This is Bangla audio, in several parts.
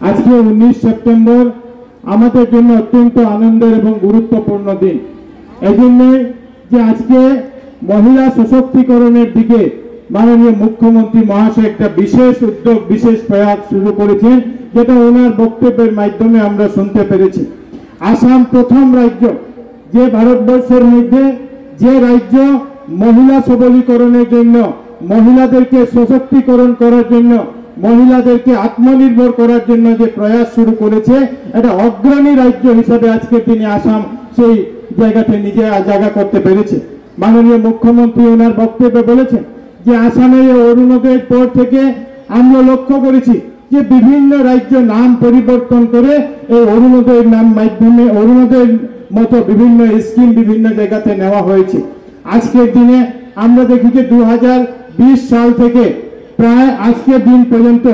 আজকে 19 সেপ্টেম্বর আমাদের জন্য অত্যন্ত আনন্দের এবং গুরুত্বপূর্ণ দিন। এই জন্য যে আজকে মহিলা সশক্তিকরণের দিকে মাননীয় মুখ্যমন্ত্রী মহাশয় একটা বিশেষ উদ্যোগ, বিশেষ প্রয়াস শুরু করেছেন, যেটা ওনার বক্তব্যের মাধ্যমে আমরা শুনতে পেরেছি। আসাম প্রথম রাজ্য যে ভারতবর্ষের মধ্যে যে রাজ্য মহিলা সবলীকরণের জন্য, মহিলাদেরকে সশক্তিকরণ করার জন্য, মহিলাদেরকে আত্মনির্ভর করার জন্য যে প্রয়াস শুরু করেছে, এটা অগ্রণী রাজ্য হিসাবে আজকের দিনে আসাম সেই জায়গাতে নিজে জায়গা করতে পেরেছে। মাননীয় মুখ্যমন্ত্রী ওনার বক্তব্যে বলেছেন যে আসামের অরুণোদয়ের পর থেকে আমরা লক্ষ্য করেছি যে বিভিন্ন রাজ্য নাম পরিবর্তন করে এই অরুণোদয়ের নাম মাধ্যমে অরুণোদয়ের মতো বিভিন্ন স্কিম বিভিন্ন জায়গাতে নেওয়া হয়েছে। আজকের দিনে আমরা দেখি যে 2020 সাল থেকে প্রায় আজকের দিন পর্যন্ত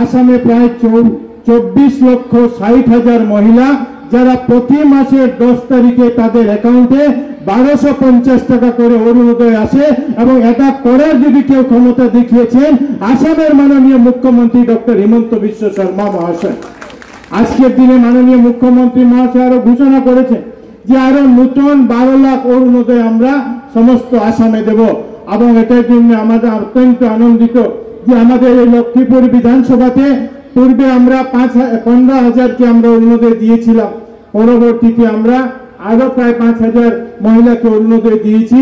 আসামে প্রায় 24,60,000 মহিলা যারা প্রতি মাসের 10 তারিখে তাদের অ্যাকাউন্টে 1250 টাকা করে অরুণোদয় আসে, এবং এটা করার যদি কেউ ক্ষমতা দেখিয়েছেন আসামের মাননীয় মুখ্যমন্ত্রী ডক্টর হিমন্ত বিশ্ব শর্মা মহাশয়। আজকের দিনে মাননীয় মুখ্যমন্ত্রী মহাশয় আরো ঘোষণা করেছেন যে আরো নতুন 12 লাখ অরুণোদয় আমরা সমস্ত আসামে দেব, এবং এটার জন্য আমাদের অত্যন্ত আনন্দিত যে আমাদের এই লক্ষ্মীপুর বিধানসভাতে পূর্বে আমরা 15,000কে আমরা অরুণোদয় দিয়েছিলাম, পরবর্তীতে আমরা আরো প্রায় 5,000 মহিলাকে অরুণোদয় দিয়েছি।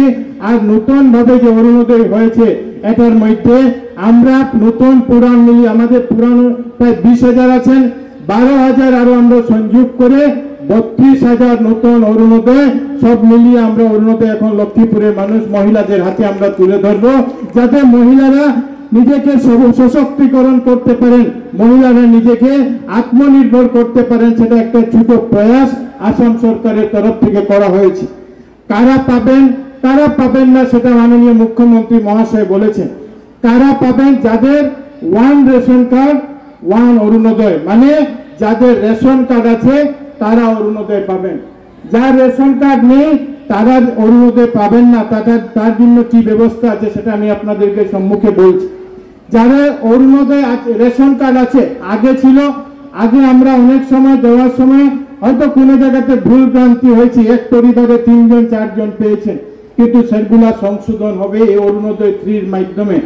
আর নতুন ভাবে যে অরুণোদয় হয়েছে এটার মধ্যে আমরা নতুন পুরান মিলিয়ে আমাদের পুরানো প্রায় 20,000 আছেন, 12,000 আরো আমরা সংযোগ করে 32,000 নতুন অরুণোদয় সব মিলিয়ে আমরা অরুণোদয় এখন লক্ষ্মীপুরের মানুষ মহিলাদের হাতে আমরা তুলে ধরবো, যাতে মহিলারা নিজেকে সশক্তিকরণ করতে পারেন, মহিলারা নিজেকে আত্মনির্ভর করতে পারেন। সেটা একটা ছোট প্রয়াস আসাম সরকারের তরফ থেকে করা হয়েছে। কারা পাবেন কারা পাবেন না সেটা মাননীয় মুখ্যমন্ত্রী মহাশয় বলেছেন। কারা পাবেন? যাদের 1 রেশন কার্ড 1 অরুণোদয়, মানে যাদের রেশন কার্ড আছে তারা অরুণোদয় পাবেন। যার রেশন কার্ড নেই তারা অরুণোদয় পাবেন না। তার জন্য কি ব্যবস্থা আছে সেটা আমি আপনাদেরকে সম্মুখে বলছি। যারা অরুণোদয় রেশন কার্ড আছে, আগে ছিল, আগে আমরা অনেক সময় দেওয়ার সময় হয়তো কোনো জায়গাতে ভুল ভ্রান্তি হয়েছে, এক পরিবারে 3 জন 4 জন পেয়েছেন, কিন্তু সেগুলা সংশোধন হবে এই অরুণোদয় 3 মাধ্যমে।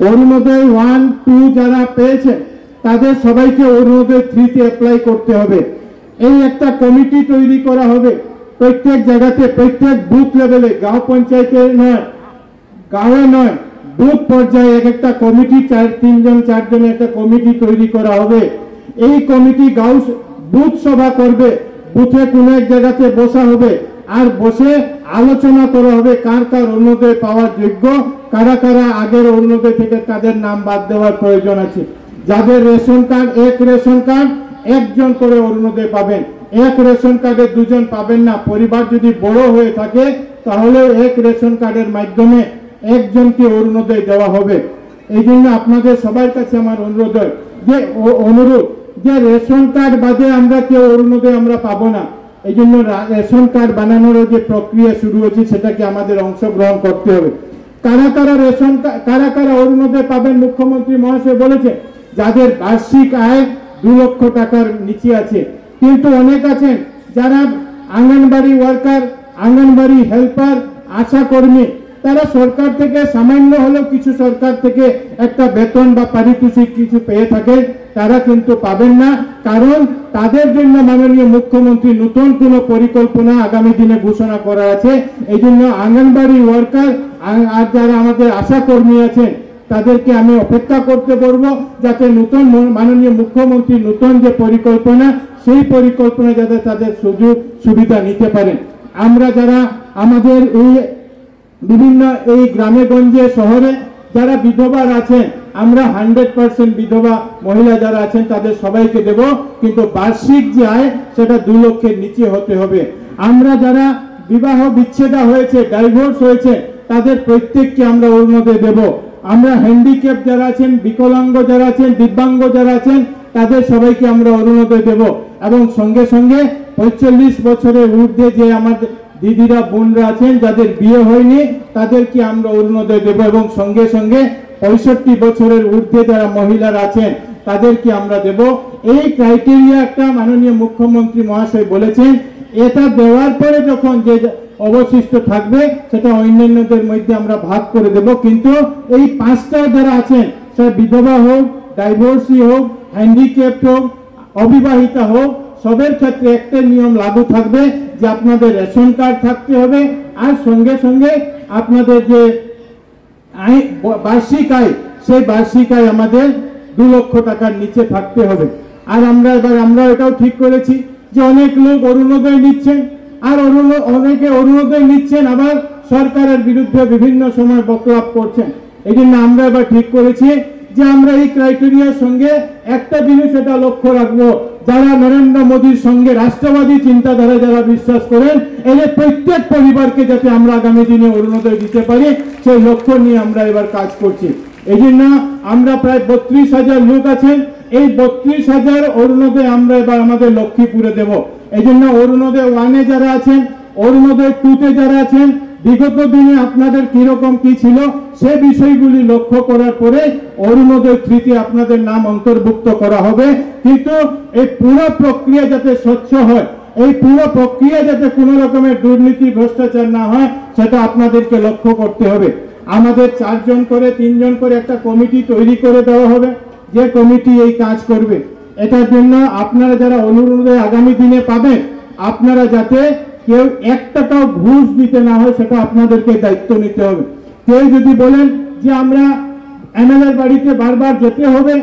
অরুণোদয় 1, 2 যারা পেয়েছেন তাদের সবাইকে অরুণোদয় 3-তে অ্যাপ্লাই করতে হবে। এই একটা কমিটি তৈরি করা হবে প্রত্যেক জায়গাতে, প্রত্যেক বুথ লেভেলে, গাঁও পঞ্চায়েতে নয়, গাঁয়ে নয়, বুথ পর্যায়ে একটা কমিটি 3 জন 4 জনের একটা কমিটি তৈরি করা হবে। এই কমিটি গাঁও বুথ সভা করবে, বুথে কোনো এক জায়গাতে বসা হবে, আর বসে আলোচনা করা হবে কার কার অরুণোদয় পাওয়ার যোগ্য, কারা কারা আগের অরুণোদয় থেকে তাদের নাম বাদ দেওয়ার প্রয়োজন আছে। যাদের রেশন কার্ড, এক রেশন কার্ড 1 জন করে অরুণোদয় পাবেন, এক রেশন কার্ডে 2 জন পাবেন না। পরিবার যদি বড় হয়ে থাকে তাহলে এক রেশন কার্ডের মাধ্যমে 1 জনকে অরুণোদয় দেওয়া হবে। এই জন্য আপনাদের সবার কাছে আমার অনুরোধ যে রেশন কার্ড বাদে আমরা কেউ অরুণোদয় আমরা পাবো না। এই জন্য রেশন কার্ড বানানোর যে প্রক্রিয়া শুরু হয়েছে সেটাকে আমাদের অংশগ্রহণ করতে হবে। কারা কারা কারা কারা অরুণোদয় পাবেন মুখ্যমন্ত্রী মহাশয় বলেছে? যাদের বার্ষিক আয় 2 লক্ষ টাকার নিচে আছে। কিন্তু অনেক আছেন যারা আঙ্গনবাড়ি ওয়ার্কার, আঙ্গনবাড়ি হেল্পার, আশা কর্মী, তারা সরকার থেকে সামান্য হলেও কিছু সরকার থেকে একটা বেতন বা পারিতোষিক কিছু পেয়ে থাকে, তারা কিন্তু পাবেন না। কারণ তাদের জন্য মাননীয় মুখ্যমন্ত্রী নতুন কোনো পরিকল্পনা আগামী দিনে ঘোষণা করা আছে। এই জন্য আঙ্গনবাড়ি ওয়ার্কার আর যারা আমাদের আশা কর্মী আছেন তাদেরকে আমি অপেক্ষা করতে বলবো, যাতে নতুন মাননীয় মুখ্যমন্ত্রী নতুন যে পরিকল্পনা, সেই পরিকল্পনা যাতে তাদের সুযোগ সুবিধা নিতে পারেন। আমরা যারা আমাদের এই বিভিন্ন এই গ্রামে গঞ্জে শহরে যারা বিধবা আছেন, আমরা 100% বিধবা মহিলা যারা আছেন তাদের সবাইকে দেব, কিন্তু বার্ষিক যে আয় সেটা 2 লক্ষের নিচে হতে হবে। আমরা যারা বিবাহ বিচ্ছেদ হয়েছে, ডাইভোর্স হয়েছে, তাদের প্রত্যেককে আমরা অরুণোদয় দেব। আমরা হ্যান্ডিক্যাপ যারা আছেন, বিকলাঙ্গ যারা আছেন, দিব্যাঙ্গ যারা আছেন, তাদের সবাইকে আমরা অরুণোদয় দেব। এবং সঙ্গে সঙ্গে 45 বছরের ঊর্ধ্বে যে আমাদের দিদিরা বোনরা আছেন যাদের বিয়ে হয়নি তাদেরকে আমরা অরুণোদয় দেব। এবং সঙ্গে সঙ্গে 65 বছরের ঊর্ধ্বে যারা মহিলারা আছেন তাদেরকে আমরা দেব। এই ক্রাইটেরিয়া একটা মাননীয় মুখ্যমন্ত্রী মহাশয় বলেছেন, এটা দেওয়ার পরে যখন যে অবশিষ্ট থাকবে সেটা অন্যান্যদের মধ্যে আমরা ভাগ করে দেব। কিন্তু এই 5টা যারা আছেন, সে বিধবা হোক, ডাইভোর্সি হোক, হ্যান্ডিক্যাপ্ট হোক, অবিবাহিতা হোক, সবের ক্ষেত্রে একটা নিয়ম লাগু থাকবে যে আপনাদের রেশন কার্ড থাকতে হবে, আর সঙ্গে সঙ্গে আপনাদের যে বার্ষিক আয়, সেই বার্ষিক আয় আমাদের 2 লক্ষ টাকার নিচে থাকতে হবে। আর আমরা এটাও ঠিক করেছি যে অনেক লোক অরুণোদয় নিচ্ছেন, আর অনেকে অরুণোদয় নিচ্ছেন আবার সরকারের বিরুদ্ধে বিভিন্ন সময় বক্তব্য করছেন। এই জন্য আমরা এবার ঠিক করেছি যে আমরা এই ক্রাইটেরিয়ার সঙ্গে একটা জিনিস এটা লক্ষ্য রাখবো, যারা নরেন্দ্র মোদীর সঙ্গে রাষ্ট্রবাদী চিন্তাধারা যারা বিশ্বাস করেন, এদের প্রত্যেক পরিবারকে যাতে আমরা আগামী দিনে অরুণোদয় দিতে পারি, সেই লক্ষ্য নিয়ে আমরা এবার কাজ করছি। এই জন্য আমরা প্রায় 32,000 লোক আছেন, এই 32,000 অরুণোদয় আমরা এবার আমাদের লক্ষ্মীপুরে দেব। এই জন্য অরুণোদয় 1-এ যারা আছেন, অরুণোদয় 2-তে যারা আছেন, বিগত দিনে আপনাদের কিরকম কি ছিল সে বিষয়গুলি লক্ষ্য করার পরে অরুণোদয় 3-তে আপনাদের নাম অন্তর্ভুক্ত করা হবে। কিন্তু এই পুরো প্রক্রিয়া যাতে স্বচ্ছ হয়, এই পুরো প্রক্রিয়া যাতে কোনো রকমের দুর্নীতি ভ্রষ্টাচার না হয়, সেটা আপনাদেরকে লক্ষ্য করতে হবে। আমাদের 4 জন করে 3 জন করে একটা কমিটি তৈরি করে দেওয়া হবে, যে কমিটি এই কাজ করবে। এটার জন্য আপনারা যারা অরুণোদয় আগামী দিনে পাবেন, আপনারা যাতে কেউ 1 টাকাও ঘুষ দিতে না হয়, সেটা আপনাদেরকে দায়িত্ব নিতে হবে। কেউ যদি বলেন যে আমরা এমএলএর বাড়িতে বারবার যেতে হবে,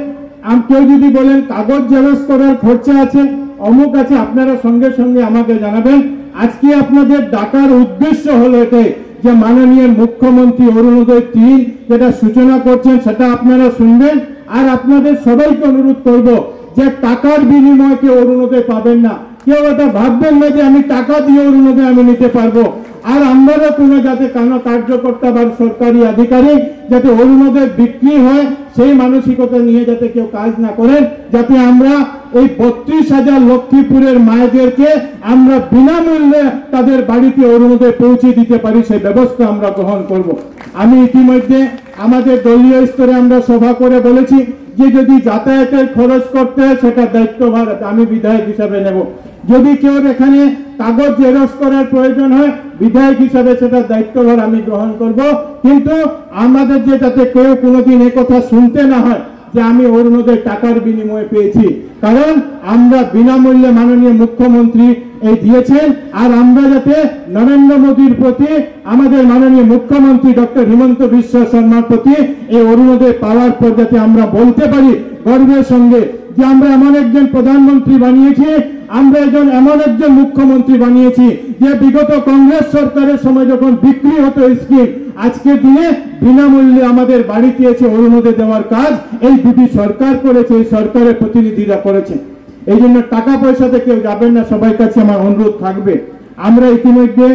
কেউ যদি বলেন কাগজ জেরক্স করার খরচা আছে, অমুক আছে, আপনারা সঙ্গে সঙ্গে আমাকে জানাবেন। আজকে আপনাদের ডাকার উদ্দেশ্য হলো এটাই যে মাননীয় মুখ্যমন্ত্রী অরুণোদয় 3 যেটা সূচনা করছেন সেটা আপনারা শুনবেন। আর আপনাদের সবাইকে অনুরোধ করব যে টাকার বিনিময়ে কেউ অরুণোদয় পাবেন না। কেউ এটা ভাববেন না যে আমি টাকা দিয়ে অরুণোদয় আমি নিতে পারবো। আর আমরা কোনো যাতে কোনো কার্যকর্তা বা সরকারি আধিকারিক যাতে অরুণোদয় বিক্রি হয় সেই মানসিকতা নিয়ে যাতে কেউ কাজ না করেন, যাতে আমরা এই 32,000 লক্ষ্মীপুরের মায়েদেরকে আমরা বিনামূল্যে তাদের বাড়িতে অরুণোদয় পৌঁছে দিতে পারি, সেই ব্যবস্থা আমরা গ্রহণ করব। আমি ইতিমধ্যে আমাদের দলীয় স্তরে আমরা সভা করে বলেছি যে যদি যাতায়াতের খরচ করতে হয় সেটা দায়িত্বভার আমি বিধায়ক হিসাবে নেব। যদি কেউ এখানে কাগজ জেরক্স করার প্রয়োজন হয়, বিধায়ক হিসাবে সেটা দায়িত্বভার আমি গ্রহণ করব। কিন্তু আমাদের যে যাতে কেউ কোনোদিন একথা শুনতে না হয় যে আমি অরুণোদয় টাকার বিনিময়ে পেয়েছি, কারণ আমরা বিনামূল্যে মাননীয় মুখ্যমন্ত্রী এই দিয়েছেন। আর আমরা যাতে নরেন্দ্র মোদীর প্রতি, আমাদের মাননীয় মুখ্যমন্ত্রী ডক্টর হিমন্ত বিশ্ব শর্মার প্রতি এই অরুণোদয় পাওয়ার পর যাতে আমরা বলতে পারি গর্বের সঙ্গে যে আমরা এমন একজন প্রধানমন্ত্রী বানিয়েছি, আমরা এমন একজন মুখ্যমন্ত্রী বানিয়েছি যে বিগত কংগ্রেস সরকারের সময় যখন বিক্রি হতো স্কিম, আজকের দিনে বিনামূল্যে আমাদের বাড়িতে এসে অরুণোদয় দেওয়ার কাজ এই দুটি সরকার করেছে, এই সরকারের প্রতিনিধিরা করেছে। এই জন্য টাকা পয়সাতে কেউ যাবেন না, সবার কাছে আমার অনুরোধ থাকবে। আমরা ইতিমধ্যে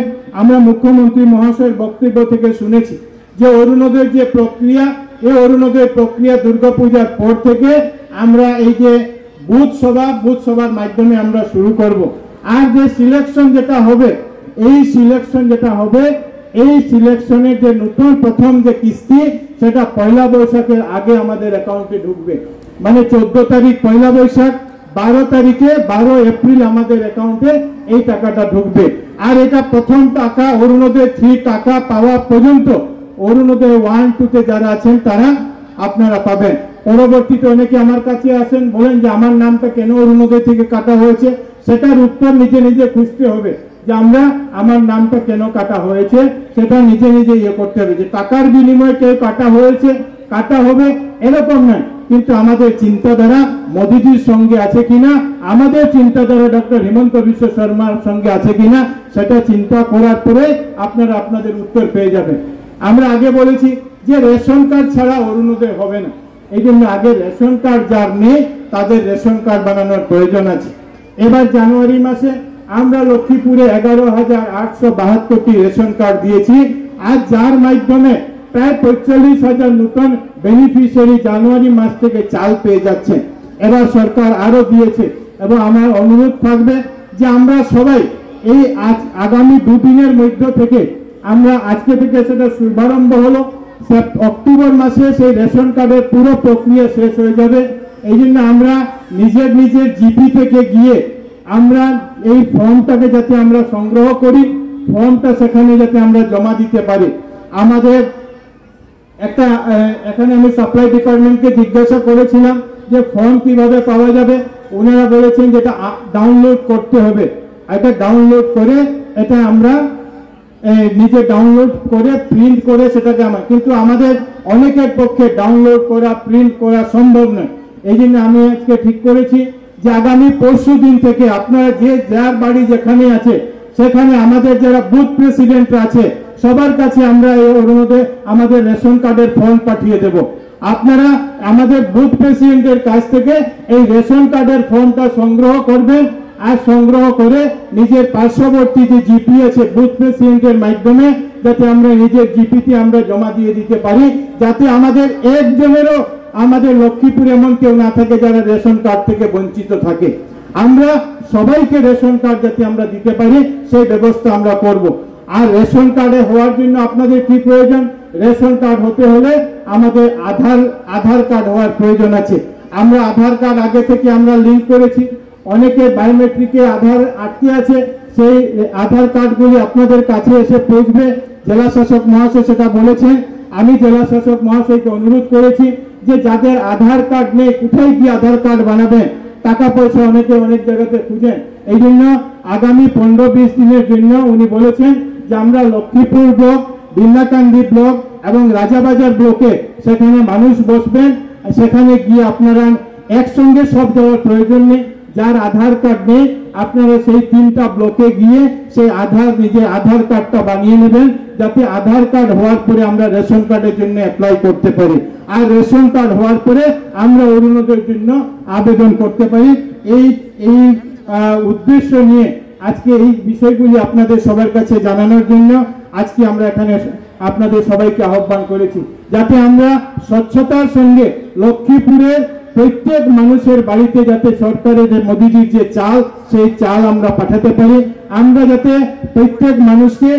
আমরা মুখ্যমন্ত্রী মহাশয়ের বক্তব্য থেকে শুনেছি যে অরুণোদয়ের যে প্রক্রিয়া, এই অরুণোদয় প্রক্রিয়া দুর্গাপূজার পর থেকে আমরা এই যে বুথ সভার মাধ্যমে আমরা শুরু করব। আর যে সিলেকশন যেটা হবে, এই সিলেকশনের যে নতুন প্রথম যে কিস্তি সেটা 1 বৈশাখের আগে আমাদের অ্যাকাউন্টে ঢুকবে। মানে 14 তারিখ 1 বৈশাখ, 12 এপ্রিল আমাদের অ্যাকাউন্টে এই টাকাটা ঢুকবে। আর এটা প্রথম টাকা অরুণোদয় 3 টাকা পাওয়া পর্যন্ত অরুণোদয় 1-2-তে যারা আছেন তারা আপনারা পাবেন। পরবর্তীতে অনেকে আমার কাছে আসেন, বলেন যে আমার নামটা কেন অরুণোদয় থেকে কাটা হয়েছে, সেটার উত্তর নিজে নিজে খুঁজতে হবে যে আমার নামটা কেন কাটা হয়েছে, সেটা নিজে নিজে করতে হবে। যে টাকার বিনিময়ে কেউ কাটা হয়েছে, কাটা হবে এরকম নয়, কিন্তু আমাদের চিন্তাধারা মোদীজির সঙ্গে আছে কিনা, আমাদের চিন্তাধারা ডক্টর হিমন্ত বিশ্ব শর্মার সঙ্গে আছে কিনা, সেটা চিন্তা করার পরে আপনারা আপনাদের উত্তর পেয়ে যাবেন। আমরা আগে বলেছি যে রেশন কার্ড ছাড়া অরুণোদয় হবে না। এই জন্য আগে রেশন কার্ড যার নেই তাদের রেশন কার্ড বানানোর প্রয়োজন আছে। এবার জানুয়ারি মাসে আমরা লক্ষ্মীপুরে 11,872টি রেশন কার্ড দিয়েছি। আর যার মাধ্যমে প্রায় 45,000 নতুন বেনিফিশিয়ারি জানুয়ারি মাস থেকে চাল পেয়ে যাচ্ছেন। এবার সরকার আরো দিয়েছে এবং আমার অনুরোধ থাকবে যে আমরা সবাই এই আগামী 2 দিনের মধ্যে থেকে আমরা আজকে থেকে সেটা শুভারম্ভ হলো, অক্টোবর মাসে সেই রেশন কার্ডের পুরো প্রক্রিয়া শেষ হয়ে যাবে এই জন্য আমরা নিজের নিজের জিপি থেকে গিয়ে আমরা এই ফর্মটাকে যাতে আমরা সংগ্রহ করি, ফর্মটা সেখানে যাতে আমরা জমা দিতে পারি। আমাদের একটা এখানে আমি সাপ্লাই ডিপার্টমেন্টকে জিজ্ঞাসা করেছিলাম যে ফর্ম কিভাবে পাওয়া যাবে। ওনারা বলেছেন যে এটা ডাউনলোড করতে হবে। এটা ডাউনলোড করে এটা আমরা নিজে ডাউনলোড করে প্রিন্ট করে সেটাকে কিন্তু আমাদের অনেকের পক্ষে ডাউনলোড করা প্রিন্ট করা সম্ভব নয়। এই জন্য আমি আজকে ঠিক করেছি যে আগামী পরশু দিন থেকে আপনারা যে যার বাড়ি যেখানে আছে সেখানে আমাদের যারা বুথ প্রেসিডেন্ট আছে সবার কাছে আমরা ওর মধ্যে আমাদের রেশন কার্ডের ফর্ম পাঠিয়ে দেব। আপনারা আমাদের বুথ প্রেসিডেন্টের কাছ থেকে এই রেশন কার্ডের ফর্মটা সংগ্রহ করবেন আর সংগ্রহ করে নিজের পার্শ্ববর্তী যে জিপি আছে বুথ প্রেসিডেন্টের মাধ্যমে যাতে আমরা নিজের জিপিতে আমরা জমা দিয়ে দিতে পারি, যাতে আমাদের একজনেরও আমাদের লক্ষ্মীপুর এমন কেউ না থাকে যারা রেশন কার্ড থেকে বঞ্চিত থাকে। আমরা সবাইকে রেশন কার্ড যাতে আমরা দিতে পারি সেই ব্যবস্থা আমরা করব। আর রেশন কার্ডে হওয়ার জন্য আপনাদের কি প্রয়োজন? রেশন কার্ড হতে হলে আমাদের আধার কার্ড হওয়ার প্রয়োজন আছে। আমরা আধার কার্ড আগে থেকে আমরা লিঙ্ক করেছি। অনেকে বায়োমেট্রিকে আধার আটকে আছে, সেই আধার কার্ডগুলি আপনাদের কাছে এসে পৌঁছবে। জেলা শাসক মহাশয় সেটা বলেছেন। আমি জেলা শাসক মহাশয়কে অনুরোধ করেছি যে যাদের আধার কার্ড নেই কোথায় গিয়ে আধার কার্ড বানাবেন, টাকা পয়সা অনেকে অনেক জায়গাতে খুঁজেন। এই জন্য আগামী 15-20 দিনের জন্য উনি বলেছেন যে আমরা লক্ষ্মীপুর ব্লক, বিন্নাকান্দি ব্লক এবং রাজাবাজার ব্লকে সেখানে মানুষ বসবেন। সেখানে গিয়ে আপনারা একসঙ্গে সব যাওয়ার প্রয়োজন নেই। যার আধার কার্ড নেই আপনারা সেই 3টা ব্লকে গিয়ে সেই নিজের আধার কার্ডটা বানিয়ে নেবেন, যাতে আধার কার্ড হওয়ার পরে আমরা রেশন কার্ডের জন্য অ্যাপ্লাই করতে পারি। আর রেশন কার্ড হওয়ার পরে আমরা অরুণোদয়ের জন্য আবেদন করতে পারি। এই উদ্দেশ্য নিয়ে আজকে এই বিষয়গুলি আপনাদের সবার কাছে জানানোর জন্য আজকে আমরা এখানে আপনাদের সবাইকে আহ্বান করেছি, যাতে আমরা স্বচ্ছতার সঙ্গে লক্ষ্মীপুরের প্রত্যেক মানুষের বাড়িতে যাতে সরকারের মোদিজির যে চাল সেই চাল আমরা পাঠাতে পারি। আমরা যাতে প্রত্যেক মানুষকে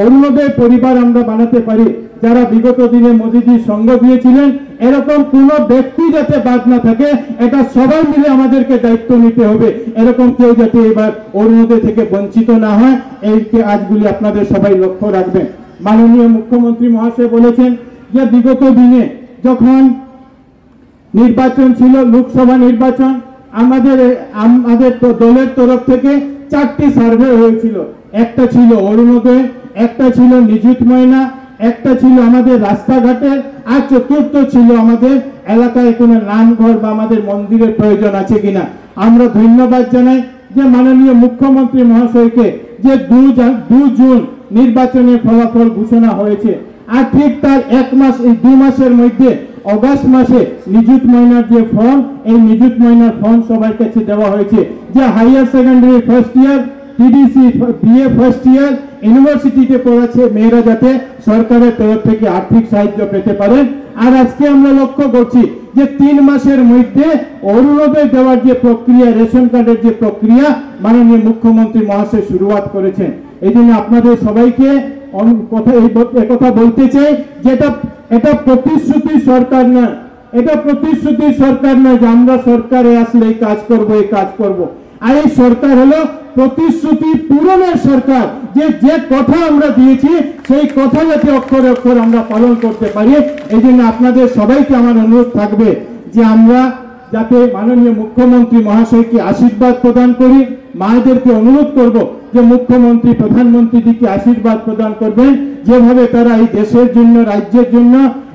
অরুণোদয় পরিবার আমরা বানাতে পারি। যারা বিগত দিনে মোদিজির সঙ্গ দিয়েছিলেন এরকম কোন ব্যক্তি যাতে বাদ না থাকে, এটা সবাই মিলে আমাদেরকে দায়িত্ব নিতে হবে। এরকম কেউ যাতে এবার অরুণোদয় থেকে বঞ্চিত না হয় এই কাজগুলি আপনাদের সবাই লক্ষ্য রাখবেন। মাননীয় মুখ্যমন্ত্রী মহাশয় বলেছেন যে বিগত দিনে যখন নির্বাচন ছিল, লোকসভা নির্বাচন, আমাদের দলের তরফ থেকে 4টি সার্ভে হয়েছিল। একটা ছিল অরুণোদয়, একটা ছিল নিযুত ময়না, একটা ছিল আমাদের রাস্তাঘাটের, আর চতুর্থ ছিল আমাদের এলাকায় কোনো নামঘর বা আমাদের মন্দিরের প্রয়োজন আছে কিনা। আমরা ধন্যবাদ জানাই যে মাননীয় মুখ্যমন্ত্রী মহাশয়কে যে 2 জুন নির্বাচনের ফলাফল ঘোষণা হয়েছে, আর ঠিক তার 1 মাস এই 2 মাসের মধ্যে অগাস্ট মাসে নিযুত ময়নার যে ফর্ম, এই নিযুত ময়নার ফর্ম সবার কাছে দেওয়া হয়েছে। যে hire secondary first year, TDC BA first year, ইউনিভার্সিটিতে পড়াচ্ছে মেয়েরা যাতে সরকারের তরফ থেকে আর্থিক সাহায্য পেতে পারে। আর আজকে আমরা লক্ষ্য করছি যে 3 মাসের মধ্যে অরুণোদয় দেওয়ার যে প্রক্রিয়া, রেশন কার্ডের যে প্রক্রিয়া মাননীয় মুখ্যমন্ত্রী মহাশয় শুরুয়াত করেছেন। এই জন্য আপনাদের সবাইকে কথা বলতে চাই যে এটা প্রতিশ্রুতি সরকার না, এটা প্রতিশ্রুতি সরকার নয় যে আমরা সরকারে আসলে এই কাজ করব এই কাজ করব। আর এই সরকার হলো প্রতিশ্রুতি পূরণের সরকার। যে কথা আমরা দিয়েছি সেই কথা যাতে অক্ষরে অক্ষর আমরা পালন করতে পারি। এই জন্য আপনাদের সবাইকে আমার অনুরোধ থাকবে যে আমরা যাতে মাননীয় মুখ্যমন্ত্রী মহাশয়কে আশীর্বাদ প্রদান করি। মায়েদেরকে অনুরোধ করব যে মুখ্যমন্ত্রী প্রধানমন্ত্রীকে আশীর্বাদ প্রদান করবেন, যেভাবে তারা এই দেশের জন্য, রাজ্যের জন্য,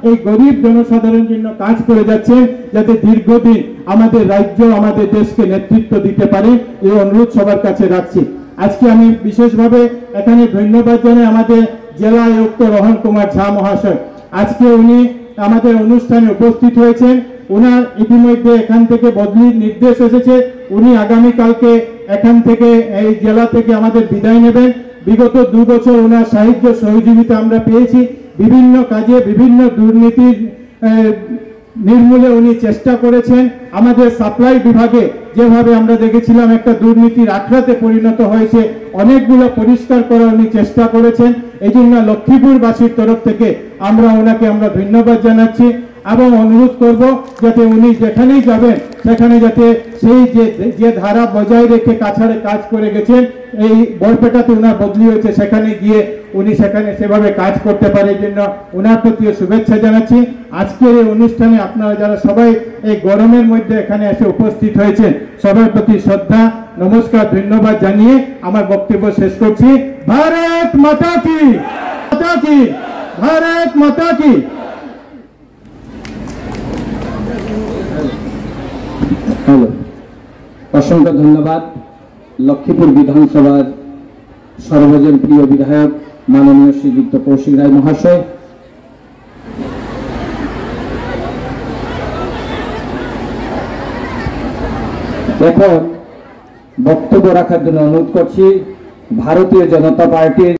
এই গরিব জনসাধারণের জন্য কাজ করে যাচ্ছেন, যাতে দীর্ঘদিন আমাদের রাজ্য আমাদের দেশকে নেতৃত্ব দিতে পারে, এই অনুরোধ সবার কাছে রাখছি। আজকে আমি বিশেষভাবে এখানে ধন্যবাদ জানাই আমাদের জেলা আয়ুক্ত রোহন কুমার ঝা মহাশয়। আজকে উনি আমাদের অনুষ্ঠানে উপস্থিত হয়েছেন। উনার ইতিমধ্যে এখান থেকে বদলির নির্দেশ এসেছে। উনি আগামীকালকে এখান থেকে এই জেলা থেকে আমাদের বিদায় নেবেন। বিগত 2 বছর ওনার সাহায্য সহযোগিতা আমরা পেয়েছি। বিভিন্ন কাজে, বিভিন্ন দুর্নীতির নির্মূলে উনি চেষ্টা করেছেন। আমাদের সাপ্লাই বিভাগে যেভাবে আমরা দেখেছিলাম একটা দুর্নীতির আখড়াতে পরিণত হয়েছে, অনেকগুলো পরিষ্কার করার উনি চেষ্টা করেছেন। এই জন্য লক্ষ্মীপুরবাসীর তরফ থেকে আমরা ওনাকে ধন্যবাদ জানাচ্ছি। এবং অনুরোধ করব যাতে উনি যেখানেই যাবেন সেখানে যাতে সেই যে ধারা বজায় রেখে কাছাড়ে কাজ করে গেছেন, এই বরপেটাতে উনার বদলি হয়েছে, সেখানে গিয়ে উনি সেখানে সেভাবে কাজ করতে পারে, এই জন্য উনার প্রতিও শুভেচ্ছা জানাচ্ছি। আজকের এই অনুষ্ঠানে আপনারা যারা সবাই এই গরমের মধ্যে এখানে এসে উপস্থিত হয়েছেন, সবার প্রতি শ্রদ্ধা নমস্কার ধন্যবাদ জানিয়ে আমার বক্তব্য শেষ করছি। ভারত মাতা কি, মাতা কি, ভারত মাতা কি। হ্যালো, অসংখ্য ধন্যবাদ লক্ষ্মীপুর বিধানসভার সর্বজন প্রিয় বিধায়ক মাননীয় শ্রীযুক্ত কৌশিক রায় মহাশয়। এখন বক্তব্য রাখার জন্য অনুরোধ করছি ভারতীয় জনতা পার্টির